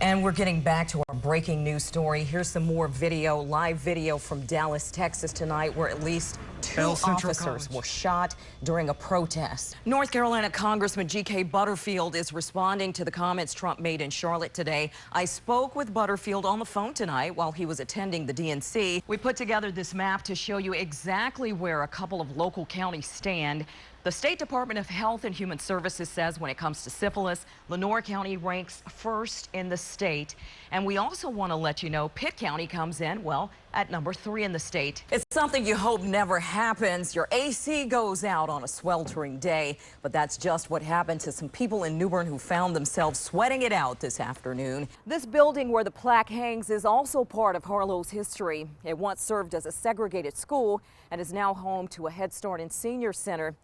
And we're getting back to our breaking news story. Here's some more video, live video from Dallas, Texas tonight, where at least two officers were shot during a protest. North Carolina Congressman G.K. Butterfield is responding to the comments Trump made in Charlotte today. I spoke with Butterfield on the phone tonight while he was attending the DNC. We put together this map to show you exactly where a couple of local counties stand. The State Department of Health and Human Services says when it comes to syphilis, Lenoir County ranks first in the state. And we also want to let you know Pitt County comes in, well, at number 3 in the state. It's something you hope never happens. Your AC goes out on a sweltering day, but that's just what happened to some people in New Bern who found themselves sweating it out this afternoon. This building where the plaque hangs is also part of Harlow's history. It once served as a segregated school and is now home to a Head Start and Senior Center.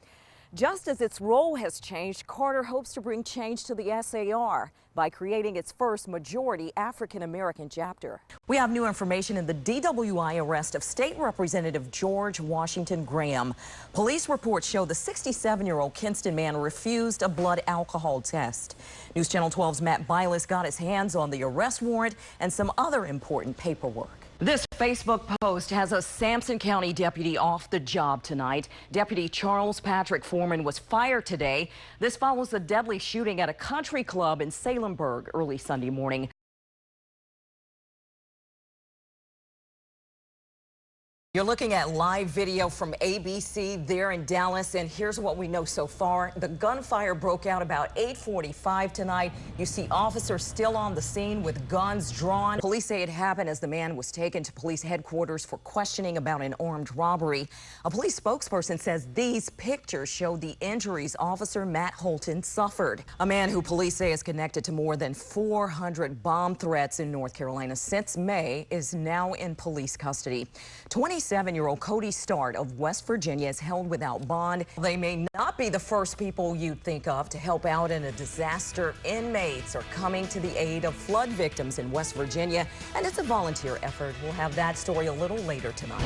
Just as its role has changed, Carter hopes to bring change to the SAR by creating its first majority African-American chapter. We have new information in the DWI arrest of State Representative George Washington Graham. Police reports show the 67-year-old Kinston man refused a blood alcohol test. News Channel 12's Matt Bilas got his hands on the arrest warrant and some other important paperwork. This Facebook post has a Sampson County deputy off the job tonight. Deputy Charles Patrick Foreman was fired today. This follows a deadly shooting at a country club in Salemburg early Sunday morning. You're looking at live video from ABC there in Dallas, and here's what we know so far. The gunfire broke out about 8:45 tonight. You see officers still on the scene with guns drawn. Police say it happened as the man was taken to police headquarters for questioning about an armed robbery. A police spokesperson says these pictures show the injuries Officer Matt Holton suffered. A man who police say is connected to more than 400 bomb threats in North Carolina since May is now in police custody. 27-year-old Cody Start of West Virginia is held without bond. They may not be the first people you'd think of to help out in a disaster. Inmates are coming to the aid of flood victims in West Virginia, and it's a volunteer effort. We'll have that story a little later tonight.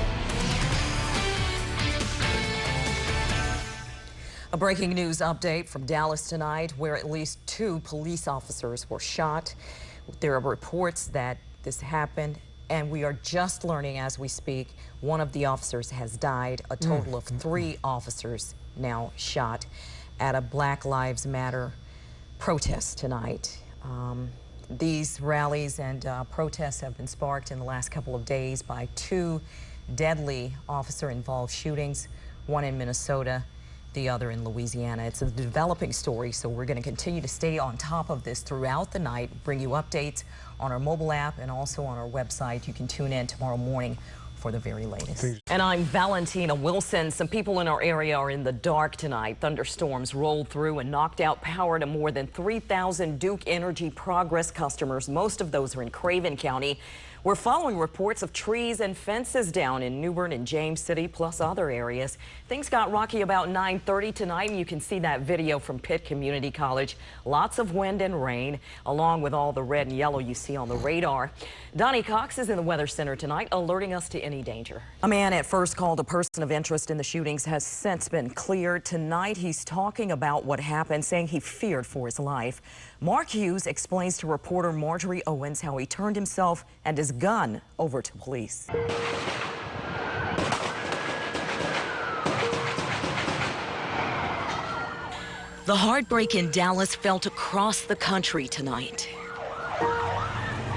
A breaking news update from Dallas tonight, where at least 2 police officers were shot. There are reports that this happened, and we are just learning as we speak, one of the officers has died. A total of 3 officers now shot at a Black Lives Matter protest tonight. These rallies and protests have been sparked in the last couple of days by 2 deadly officer-involved shootings, one in Minnesota, the other in Louisiana. It's a developing story, so we're going to continue to stay on top of this throughout the night, bring you updates on our mobile app and also on our website. You can tune in tomorrow morning for the very latest. And I'm Valentina Wilson. Some people in our area are in the dark tonight. Thunderstorms rolled through and knocked out power to more than 3,000 Duke Energy Progress customers. Most of those are in Craven County. We're following reports of trees and fences down in New Bern and James City, plus other areas. Things got rocky about 9:30 tonight, and you can see that video from Pitt Community College. Lots of wind and rain, along with all the red and yellow you see on the radar. Donnie Cox is in the Weather Center tonight, alerting us to any danger. A man at first called a person of interest in the shootings has since been cleared. Tonight, he's talking about what happened, saying he feared for his life. Mark Hughes explains to reporter Marjorie Owens how he turned himself and his gun over to police. The heartbreak in Dallas felt across the country tonight.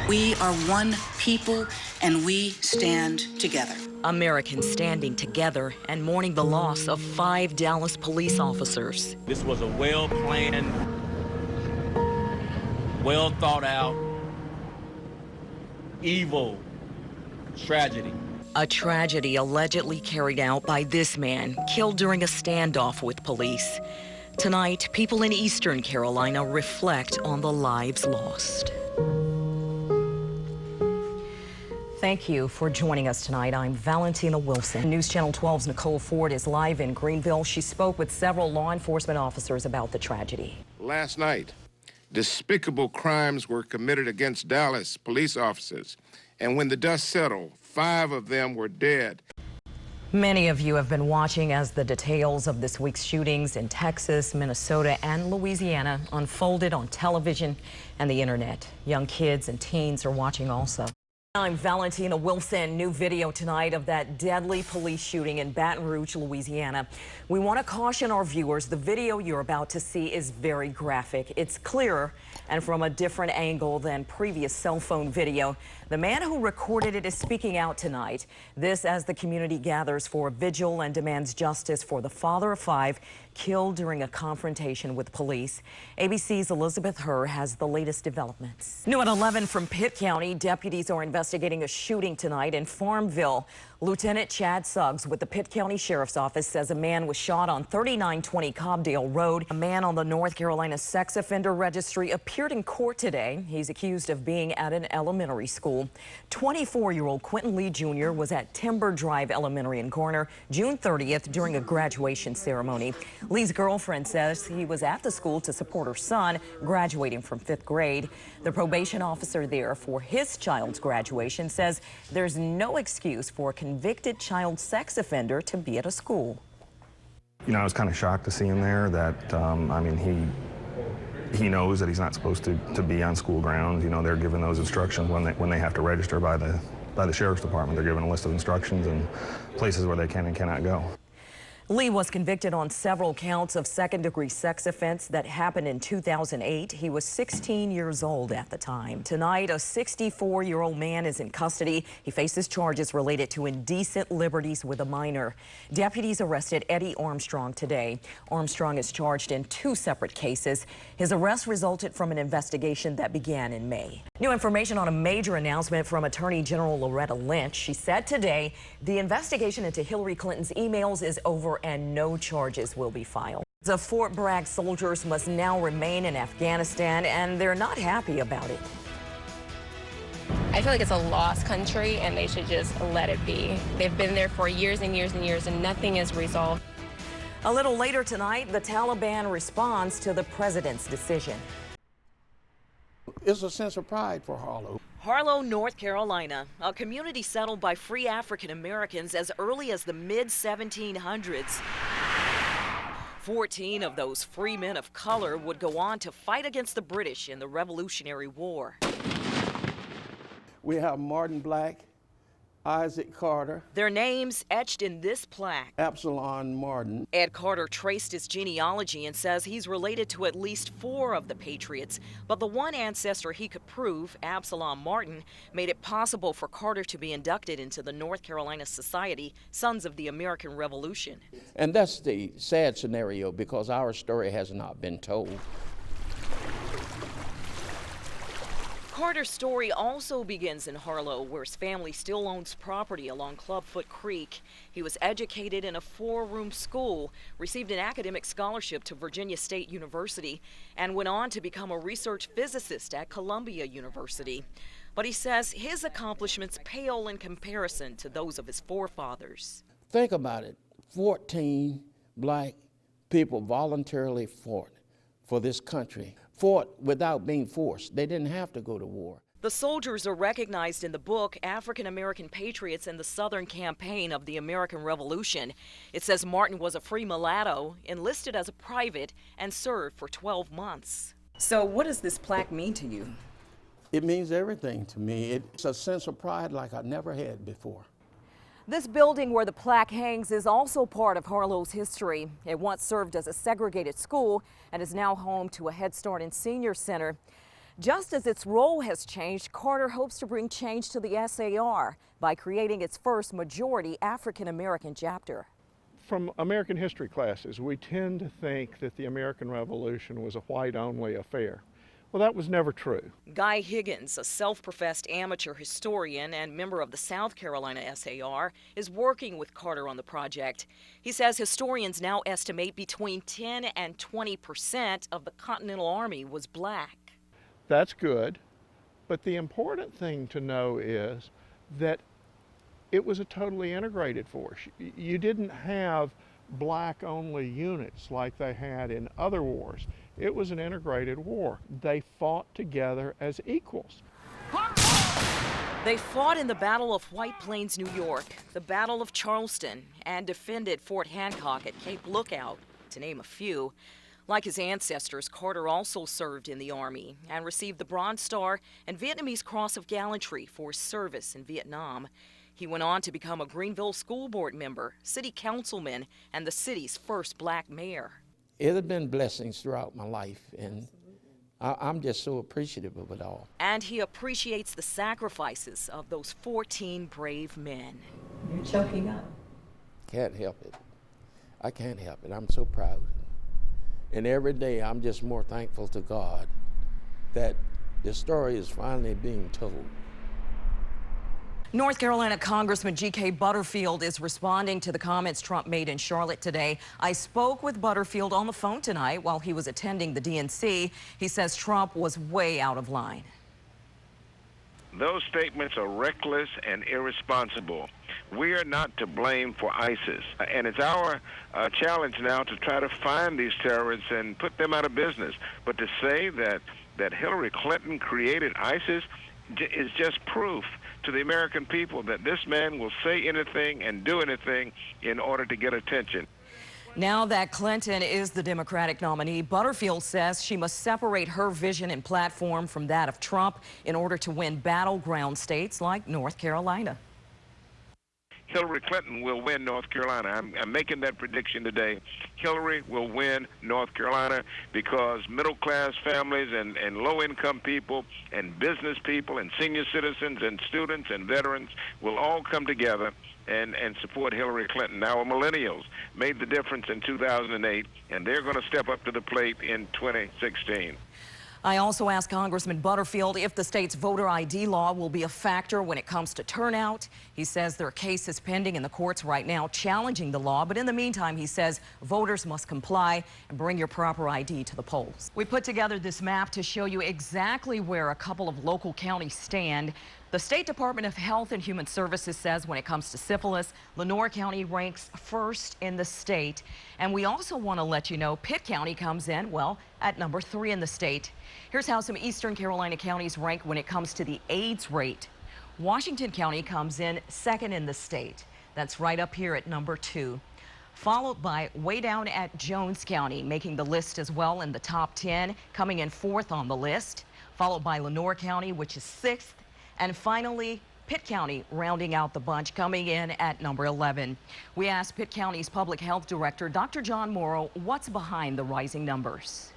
We are one people, and we stand together. Americans standing together and mourning the loss of 5 Dallas police officers. This was a well-planned, well thought out, evil tragedy. A tragedy allegedly carried out by this man, killed during a standoff with police. Tonight, people in Eastern Carolina reflect on the lives lost. Thank you for joining us tonight. I'm Valentina Wilson. News Channel 12's Nicole Ford is live in Greenville. She spoke with several law enforcement officers about the tragedy. Last night, despicable crimes were committed against Dallas police officers, and when the dust settled, 5 of them were dead. Many of you have been watching as the details of this week's shootings in Texas, Minnesota, and Louisiana unfolded on television and the internet. Young kids and teens are watching also. I'm Valentina Wilson. New video tonight of that deadly police shooting in Baton Rouge, Louisiana. We want to caution our viewers, the video you're about to see is very graphic. It's clearer and from a different angle than previous cell phone video. The man who recorded it is speaking out tonight. This as the community gathers for a vigil and demands justice for the father of 5 killed during a confrontation with police. ABC's Elizabeth Herr has the latest developments. New at 11 from Pitt County, deputies are investigating a shooting tonight in Farmville. Lieutenant Chad Suggs with the Pitt County Sheriff's Office says a man was shot on 3920 Cobbdale Road. A man on the North Carolina sex offender registry appeared in court today. He's accused of being at an elementary school. 24-year-old Quentin Lee Jr. was at Timber Drive Elementary in Garner June 30th during a graduation ceremony. Lee's girlfriend says he was at the school to support her son graduating from 5th grade. The probation officer there for his child's graduation says there's no excuse for a convicted child sex offender to be at a school. You know, I was kind of shocked to see him there. That I mean, he knows that he's not supposed to be on school grounds. You know, they're given those instructions when they have to register by the sheriff's department. They're given a list of instructions and places where they can and cannot go. Lee was convicted on several counts of second-degree sex offense that happened in 2008. He was 16 years old at the time. Tonight, a 64-year-old man is in custody. He faces charges related to indecent liberties with a minor. Deputies arrested Eddie Armstrong today. Armstrong is charged in 2 separate cases. His arrest resulted from an investigation that began in May. New information on a major announcement from Attorney General Loretta Lynch. She said today the investigation into Hillary Clinton's emails is over and no charges will be filed. The Fort Bragg soldiers must now remain in Afghanistan, and they're not happy about it. I feel like it's a lost country, and they should just let it be. They've been there for years and years and years, and nothing is resolved. A little later tonight, the Taliban responds to the president's decision. It's a sense of pride for Harlow. Harlow, North Carolina, a community settled by free African Americans as early as the mid-1700s. 14 of those free men of color would go on to fight against the British in the Revolutionary War. We have Martin Black, Isaac Carter, Their names etched in this plaque. Absalom Martin. Ed Carter traced his genealogy and says he's related to at least 4 of the Patriots, but the one ancestor he could prove, Absalom Martin, made it possible for Carter to be inducted into the North Carolina Society, Sons of the American Revolution. And that's the sad scenario because our story has not been told. Carter's story also begins in Harlow, where his family still owns property along Clubfoot Creek. He was educated in a 4-room school, received an academic scholarship to Virginia State University, and went on to become a research physicist at Columbia University. But he says his accomplishments pale in comparison to those of his forefathers. Think about it. 14 black people voluntarily fought for this country. Fought without being forced. They didn't have to go to war. The soldiers are recognized in the book African American Patriots in the Southern Campaign of the American Revolution. It says Martin was a free mulatto, enlisted as a private, and served for 12 months. So what does this plaque mean to you? It means everything to me. It's a sense of pride like I never had before. This building where the plaque hangs is also part of Harlow's history. It once served as a segregated school and is now home to a Head Start and Senior Center. Just as its role has changed, Carter hopes to bring change to the SAR by creating its first majority African American chapter. From American history classes, we tend to think that the American Revolution was a white-only affair. Well, that was never true. Guy Higgins, a self-professed amateur historian and member of the South Carolina SAR, is working with Carter on the project. He says historians now estimate between 10 and 20% of the Continental Army was black. That's good, but the important thing to know is that it was a totally integrated force. You didn't have black-only units like they had in other wars. It was an integrated war. They fought together as equals. They fought in the Battle of White Plains, New York, the Battle of Charleston, and defended Fort Hancock at Cape Lookout, to name a few. Like his ancestors, Carter also served in the Army and received the Bronze Star and Vietnamese Cross of Gallantry for his service in Vietnam. He went on to become a Greenville School Board member, city councilman, and the city's first black mayor. It has been blessings throughout my life, and I'm just so appreciative of it all. And he appreciates the sacrifices of those 14 brave men. You're choking up. Can't help it. I can't help it. I'm so proud. And every day I'm just more thankful to God that the story is finally being told. North Carolina Congressman G.K. Butterfield is responding to the comments Trump made in Charlotte today. I spoke with Butterfield on the phone tonight while he was attending the DNC. He says Trump was way out of line. Those statements are reckless and irresponsible. We are not to blame for ISIS, and it's our challenge now to try to find these terrorists and put them out of business. But to say that Hillary Clinton created ISIS is just proof to the American people that this man will say anything and do anything in order to get attention. Now that Clinton is the Democratic nominee, Butterfield says she must separate her vision and platform from that of Trump in order to win battleground states like North Carolina. Hillary Clinton will win North Carolina. I'm making that prediction today. Hillary will win North Carolina because middle-class families and low-income people and business people and senior citizens and students and veterans will all come together and support Hillary Clinton. Now, millennials made the difference in 2008, and they're going to step up to the plate in 2016. I also asked Congressman Butterfield if the state's voter ID law will be a factor when it comes to turnout. He says there are cases pending in the courts right now challenging the law, but in the meantime, he says voters must comply and bring your proper ID to the polls. We put together this map to show you exactly where a couple of local counties stand. The State Department of Health and Human Services says when it comes to syphilis, Lenoir County ranks first in the state. And we also want to let you know Pitt County comes in, well, at number 3 in the state. Here's how some Eastern Carolina counties rank when it comes to the AIDS rate. Washington County comes in 2nd in the state. That's right up here at number 2. Followed by way down at Jones County, making the list as well in the top 10, coming in 4th on the list. Followed by Lenoir County, which is 6th. And finally, Pitt County rounding out the bunch, coming in at number 11. We asked Pitt County's Public Health Director, Dr. John Morrow, what's behind the rising numbers?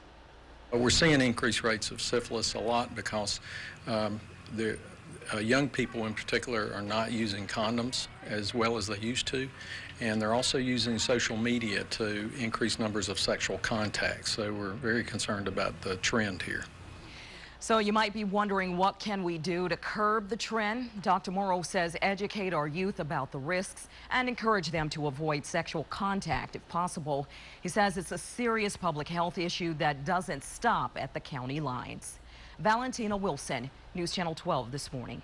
We're seeing increased rates of syphilis a lot because young people in particular are not using condoms as well as they used to, and they're also using social media to increase numbers of sexual contacts. So we're very concerned about the trend here. So you might be wondering, what can we do to curb the trend? Dr. Morrow says educate our youth about the risks and encourage them to avoid sexual contact if possible. He says it's a serious public health issue that doesn't stop at the county lines. Valentina Wilson, News Channel 12 this morning.